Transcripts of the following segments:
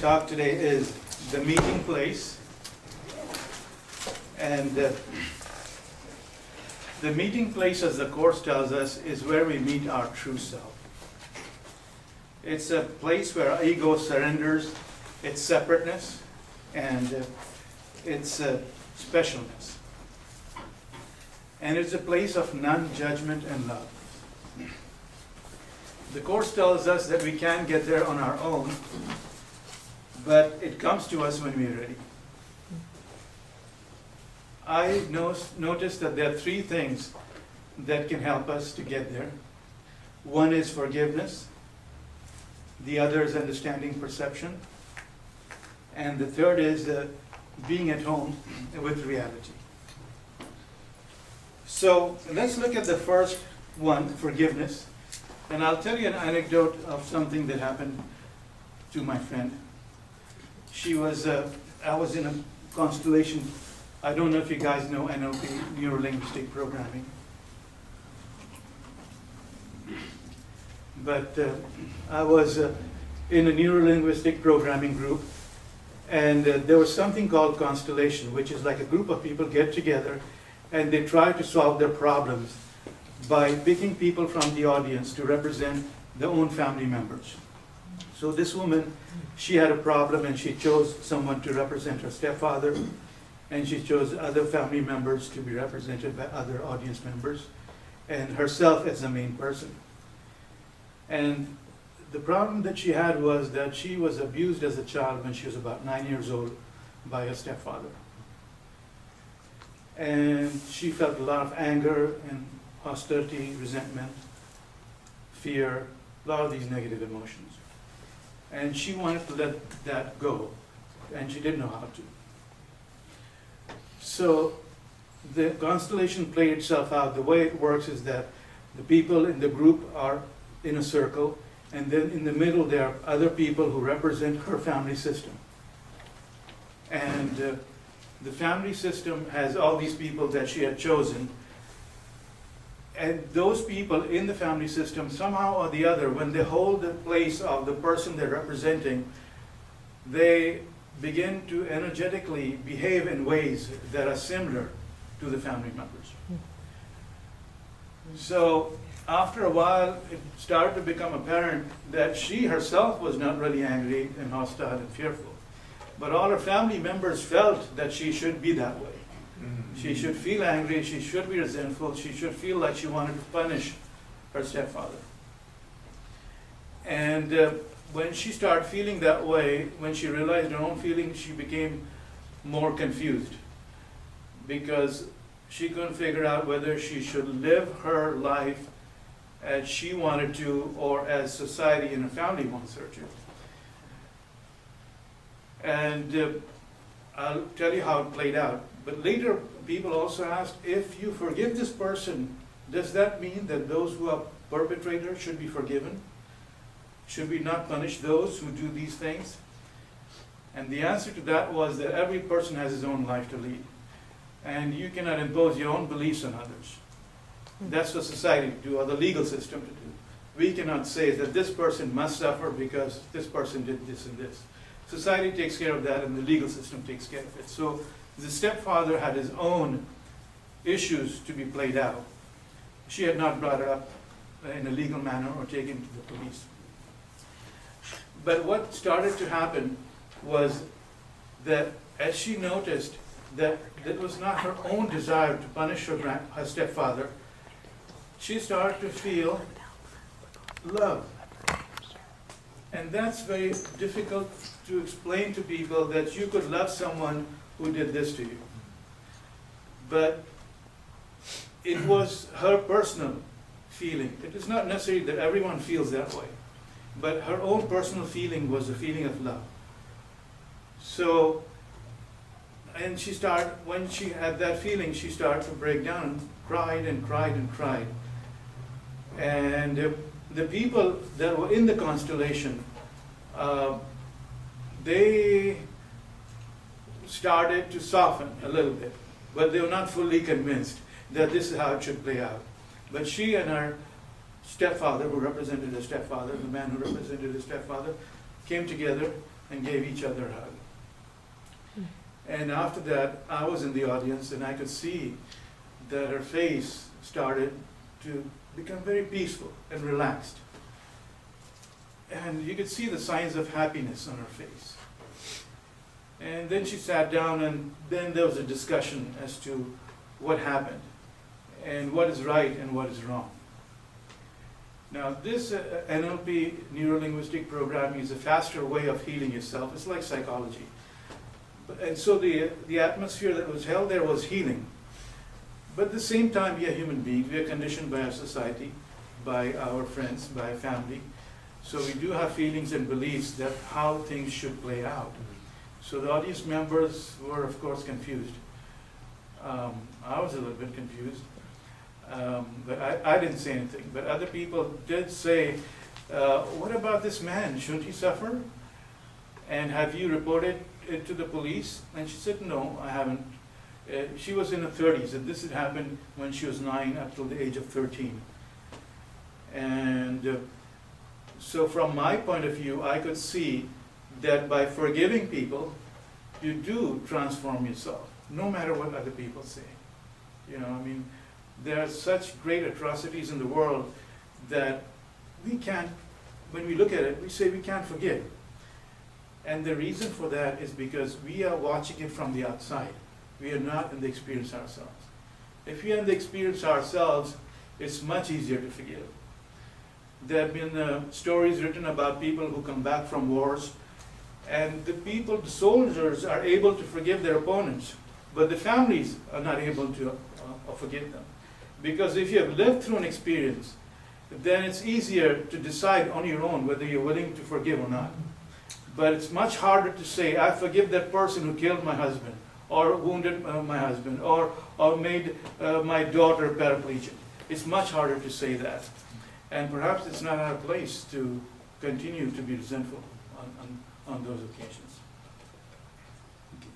talk today is the meeting place. And the meeting place, as the Course tells us, is where we meet our true self. It's a place where our ego surrenders its separateness and its specialness. And it's a place of non-judgment and love. The Course tells us that we can't get there on our own, but it comes to us when we're ready. I noticed that there are three things that can help us to get there. One is forgiveness, the other is understanding perception, and the third is being at home with reality. So let's look at the first one, forgiveness. And I'll tell you an anecdote of something that happened to my friend. I was in a constellation. I don't know if you guys know NLP, neuro-linguistic programming. But I was in a neuro-linguistic programming group, and there was something called constellation, which is like a group of people get together and they try to solve their problems by picking people from the audience to represent their own family members. So this woman, she had a problem and she chose someone to represent her stepfather, and she chose other family members to be represented by other audience members, and herself as the main person. And the problem that she had was that she was abused as a child when she was about 9 years old by her stepfather. And she felt a lot of anger and hostility, resentment, fear, a lot of these negative emotions. And she wanted to let that go, and she didn't know how to. So the constellation played itself out. The way it works is that the people in the group are in a circle, and then in the middle there are other people who represent her family system. And the family system has all these people that she had chosen. And those people in the family system, somehow or the other, when they hold the place of the person they're representing, they begin to energetically behave in ways that are similar to the family members. So after a while, it started to become apparent that she herself was not really angry and hostile and fearful. But all her family members felt that she should be that way. She should feel angry, she should be resentful, she should feel like she wanted to punish her stepfather. And when she started feeling that way, when she realized her own feelings, she became more confused, because she couldn't figure out whether she should live her life as she wanted to or as society and her family wants her to. And I'll tell you how it played out. But later, people also asked, if you forgive this person, does that mean that those who are perpetrators should be forgiven? Should we not punish those who do these things? And the answer to that was that every person has his own life to lead. And you cannot impose your own beliefs on others. That's what society to do, or the legal system to do. We cannot say that this person must suffer because this person did this and this. Society takes care of that, and the legal system takes care of it. So the stepfather had his own issues to be played out. She had not brought it up in a legal manner or taken it to the police. But what started to happen was that as she noticed that it was not her own desire to punish her stepfather, she started to feel love. And that's very difficult to explain to people, that you could love someone who did this to you. But it was her personal feeling. It is not necessary that everyone feels that way, but her own personal feeling was a feeling of love. So, and she started, when she had that feeling, she started to break down and cried and cried and cried. And the people that were in the constellation, they started to soften a little bit, but they were not fully convinced that this is how it should play out. But she and her stepfather, who represented her stepfather, the man who represented his stepfather, came together and gave each other a hug. And after that, I was in the audience and I could see that her face started to become very peaceful and relaxed. And you could see the signs of happiness on her face. And then she sat down, and then there was a discussion as to what happened and what is right and what is wrong. Now, this NLP, neuro-linguistic programming, is a faster way of healing yourself. It's like psychology. And so the atmosphere that was held there was healing. But at the same time, we are human beings. We are conditioned by our society, by our friends, by our family. So we do have feelings and beliefs that how things should play out. So the audience members were, of course, confused. I was a little bit confused. But I didn't say anything. But other people did say, what about this man? Shouldn't he suffer? And have you reported it to the police? And she said, no, I haven't. She was in her 30s, and this had happened when she was 9 up till the age of 13. And so from my point of view, I could see that by forgiving people, you do transform yourself, no matter what other people say. You know, I mean, there are such great atrocities in the world that we can't, when we look at it, we say we can't forgive. And the reason for that is because we are watching it from the outside. We are not in the experience ourselves. If we are in the experience ourselves, it's much easier to forgive. There have been stories written about people who come back from wars, and the soldiers are able to forgive their opponents, but the families are not able to forgive them. Because if you have lived through an experience, then it's easier to decide on your own whether you're willing to forgive or not. But it's much harder to say, I forgive that person who killed my husband, or wounded my husband, or made my daughter paraplegic. It's much harder to say that. And perhaps it's not our place to continue to be resentful on those occasions. Okay.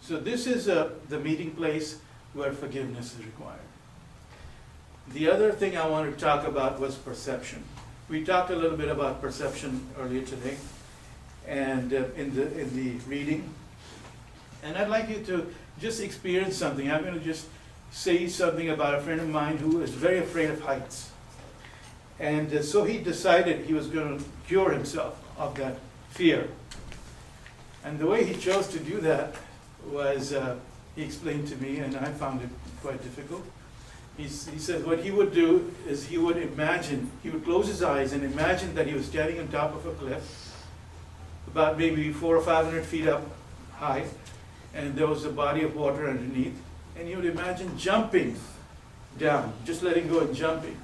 So this is the meeting place where forgiveness is required. The other thing I wanted to talk about was perception. We talked a little bit about perception earlier today, and in the reading. And I'd like you to just experience something. I'm going to just say something about a friend of mine who is very afraid of heights. And so he decided he was going to cure himself of that fear. And the way he chose to do that was, he explained to me, and I found it quite difficult. He said what he would do is he would close his eyes and imagine that he was standing on top of a cliff, about maybe 400 or 500 feet up high, and there was a body of water underneath, and he would imagine jumping down, just letting go and jumping.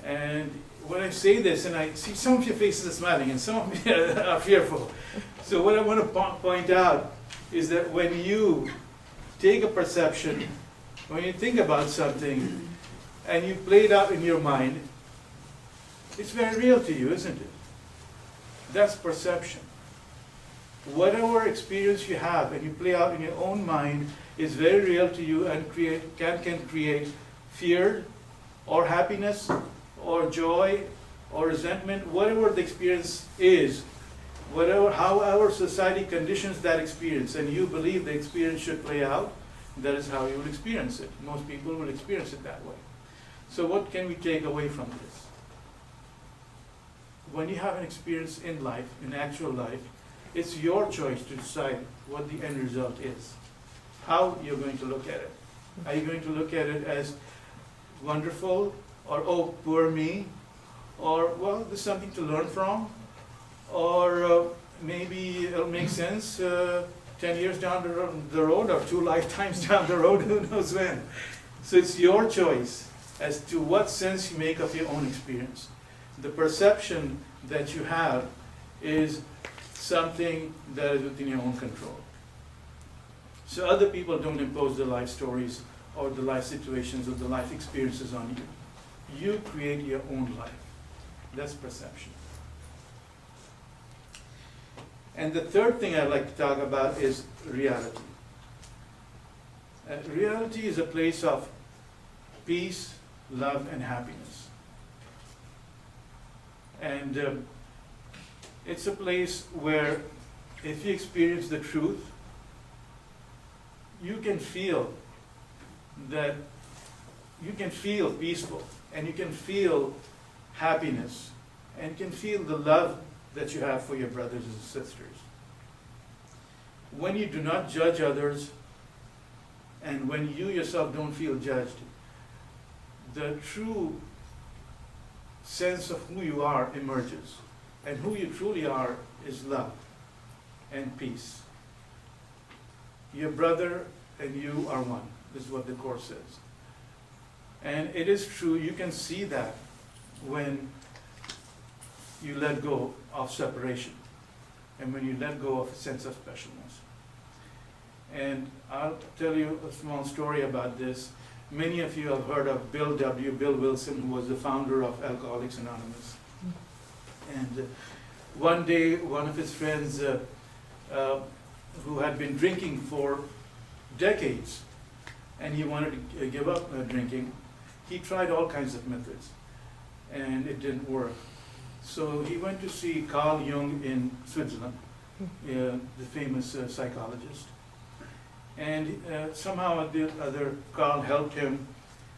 And when I say this, and I see some of your faces are smiling, and some of you are fearful. So what I want to point out is that when you take a perception, when you think about something, and you play it out in your mind, it's very real to you, isn't it? That's perception. Whatever experience you have and you play out in your own mind is very real to you and can create fear or happiness or joy or resentment, whatever the experience is, however society conditions that experience, and you believe the experience should play out, that is how you will experience it. Most people will experience it that way. So what can we take away from this? When you have an experience in life, in actual life, it's your choice to decide what the end result is, how you're going to look at it. Are you going to look at it as wonderful, or oh, poor me, or well, there's something to learn from, or maybe it'll make sense 10 years down the road, or 2 lifetimes down the road, who knows when. So it's your choice as to what sense you make of your own experience. The perception that you have is something that is within your own control. So other people don't impose their life stories or the life situations or the life experiences on you. You create your own life. That's perception. And the third thing I'd like to talk about is reality. Reality is a place of peace, love, and happiness. And it's a place where if you experience the truth, you can feel that, you can feel peaceful, and you can feel happiness, and can feel the love that you have for your brothers and sisters. When you do not judge others, and when you yourself don't feel judged, the true sense of who you are emerges. And who you truly are is love and peace. Your brother and you are one. This is what the Course says. And it is true, you can see that when you let go of separation and when you let go of a sense of specialness. And I'll tell you a small story about this. Many of you have heard of Bill Wilson, who was the founder of Alcoholics Anonymous. And one day, one of his friends who had been drinking for decades, and he wanted to give up drinking, he tried all kinds of methods, and it didn't work. So he went to see Carl Jung in Switzerland, the famous psychologist. And somehow the other Carl helped him,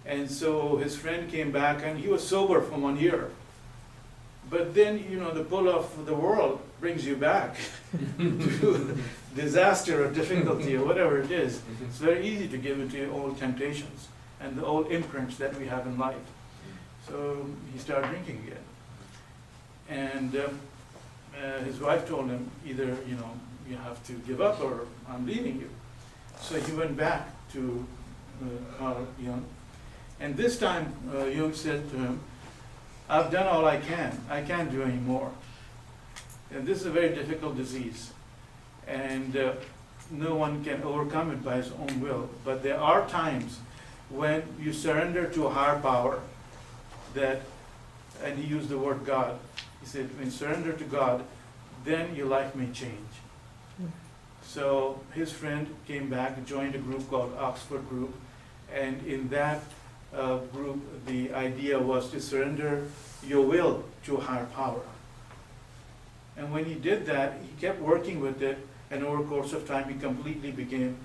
and so his friend came back, and he was sober for 1 year. But then, the pull of the world brings you back to disaster or difficulty or whatever it is. It's very easy to give into old temptations and the old imprints that we have in life. So he started drinking again. And his wife told him, either, you have to give up or I'm leaving you. So he went back to Carl Jung. And this time, Jung said to him, I've done all I can. I can't do any more. And this is a very difficult disease. And no one can overcome it by his own will. But there are times when you surrender to a higher power that, and he used the word God. He said, when you surrender to God, then your life may change. So his friend came back, joined a group called Oxford Group, and in that group, the idea was to surrender your will to a higher power. And when he did that, he kept working with it, and over the course of time, he completely became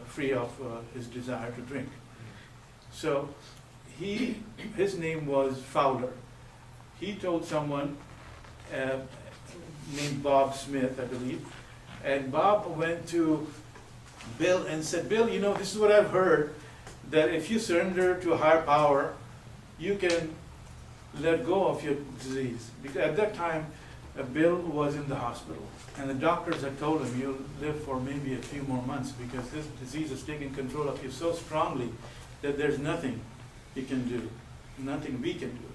free of his desire to drink. So his name was Fowler. He told someone named Bob Smith, I believe, and Bob went to Bill and said, Bill, this is what I've heard, that if you surrender to a higher power, you can let go of your disease. Because at that time, Bill was in the hospital, and the doctors had told him, you'll live for maybe a few more months because this disease has taken control of you so strongly that there's nothing you can do, nothing we can do.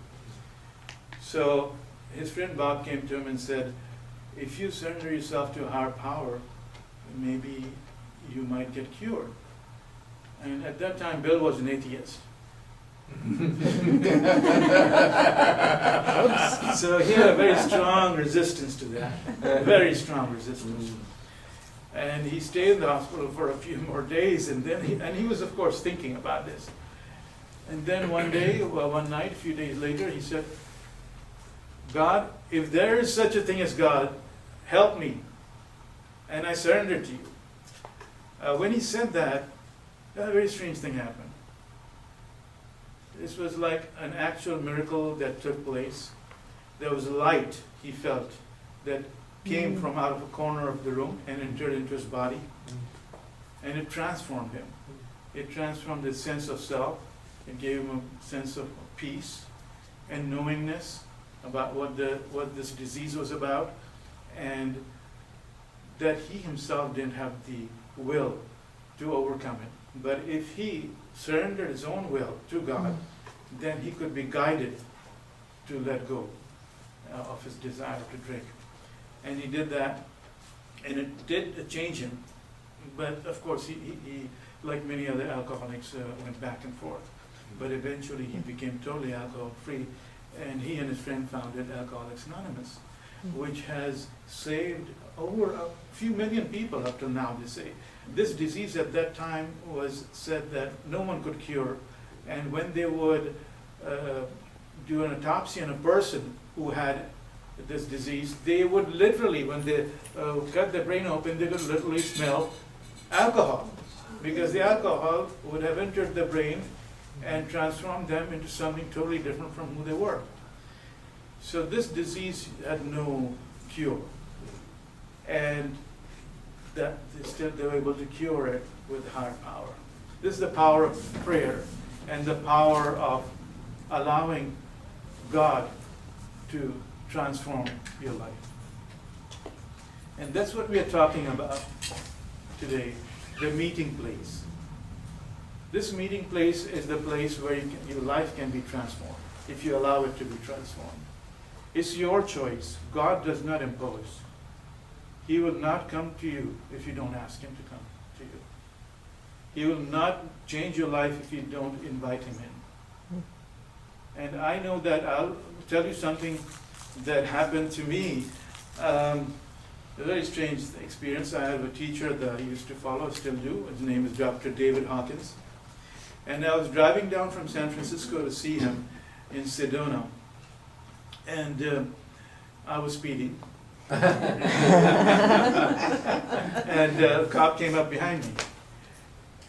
So his friend Bob came to him and said, if you surrender yourself to a higher power, maybe you might get cured. And at that time, Bill was an atheist. So he had a very strong resistance to that, very strong resistance. And he stayed in the hospital for a few more days, and then he was, of course, thinking about this. And then one night, a few days later, he said, God, if there is such a thing as God, help me, and I surrender to you. When he said that, a very strange thing happened. This was like an actual miracle that took place. There was a light, he felt, that came from out of a corner of the room and entered into his body. And it transformed him. It transformed his sense of self. It gave him a sense of peace and knowingness about what this disease was about, and that he himself didn't have the will to overcome it. But if he surrendered his own will to God, then he could be guided to let go of his desire to drink. And he did that, and it did change him. But of course, he like many other alcoholics, went back and forth. But eventually he became totally alcohol-free, and he and his friend founded Alcoholics Anonymous, which has saved over a few million people up till now, they say. This disease at that time was said that no one could cure, and when they would do an autopsy on a person who had this disease, they would literally, when they cut the brain open, they could literally smell alcohol, because the alcohol would have entered the brain and transformed them into something totally different from who they were. So this disease had no cure, and that they were able to cure it with higher power. This is the power of prayer and the power of allowing God to transform your life. And that's what we are talking about today, the meeting place. This meeting place is the place where your life can be transformed, if you allow it to be transformed. It's your choice. God does not impose. He will not come to you if you don't ask him to come to you. He will not change your life if you don't invite him in. And I know that I'll tell you something that happened to me. A very strange experience. I have a teacher that I used to follow, still do. His name is Dr. David Hawkins. And I was driving down from San Francisco to see him in Sedona. And I was speeding. And a cop came up behind me.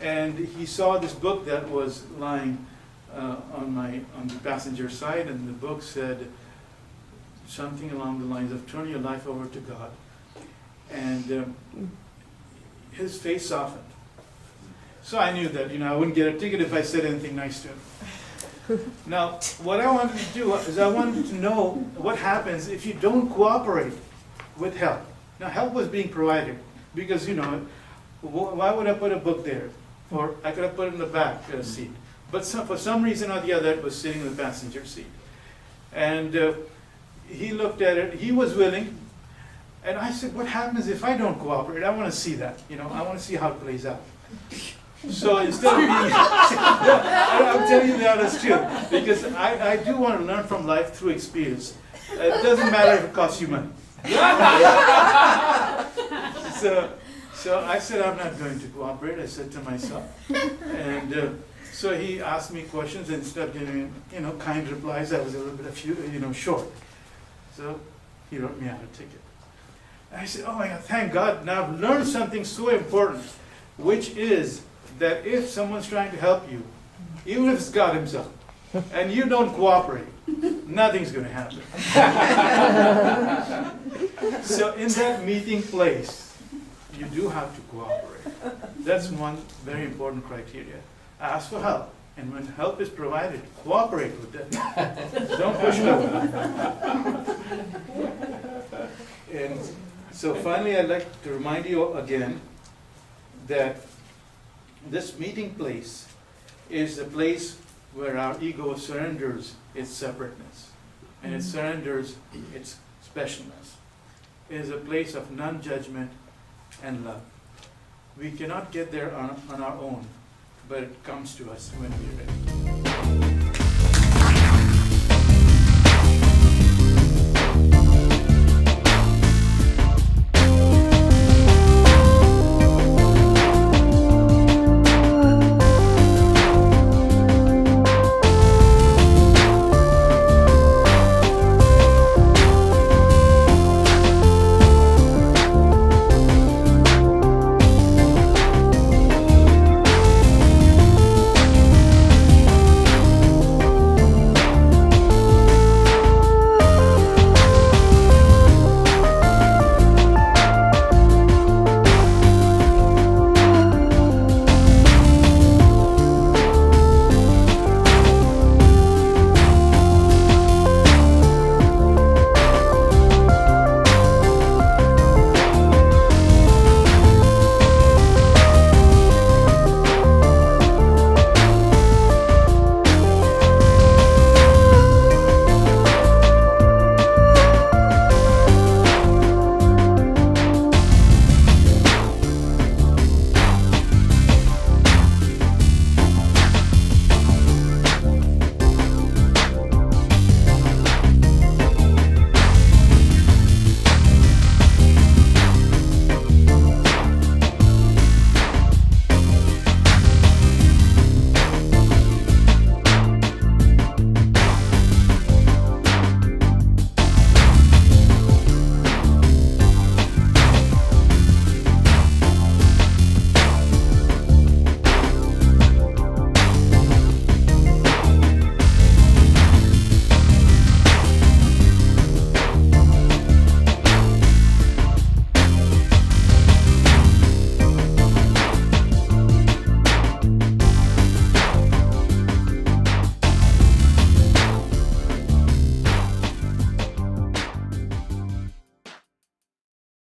And he saw this book that was lying on the passenger side, and the book said something along the lines of "Turn your life over to God." And his face softened. So I knew that I wouldn't get a ticket if I said anything nice to him. Now, what I wanted to do is I wanted to know what happens if you don't cooperate with help. Now, help was being provided because, why would I put a book there? Or I could have put it in the back seat. But for some reason or the other, it was sitting in the passenger seat. And he looked at it. He was willing. And I said, what happens if I don't cooperate? I want to see that. I want to see how it plays out. So instead of being, I'm telling you the honest truth, because I do want to learn from life through experience. It doesn't matter if it costs you money. So I said, I'm not going to cooperate, I said to myself. And so he asked me questions, and instead of giving kind replies, I was a little bit short. So he wrote me out a ticket. And I said, oh my God, thank God, now I've learned something so important, which is that if someone's trying to help you, even if it's God himself, and you don't cooperate, nothing's going to happen. So in that meeting place, you do have to cooperate. That's one very important criteria. Ask for help, and when help is provided, cooperate with it. Don't push it away. And so finally, I'd like to remind you again that this meeting place is the place where our ego surrenders its separateness and it surrenders its specialness. It is a place of non-judgment and love. We cannot get there on our own, but it comes to us when we're ready.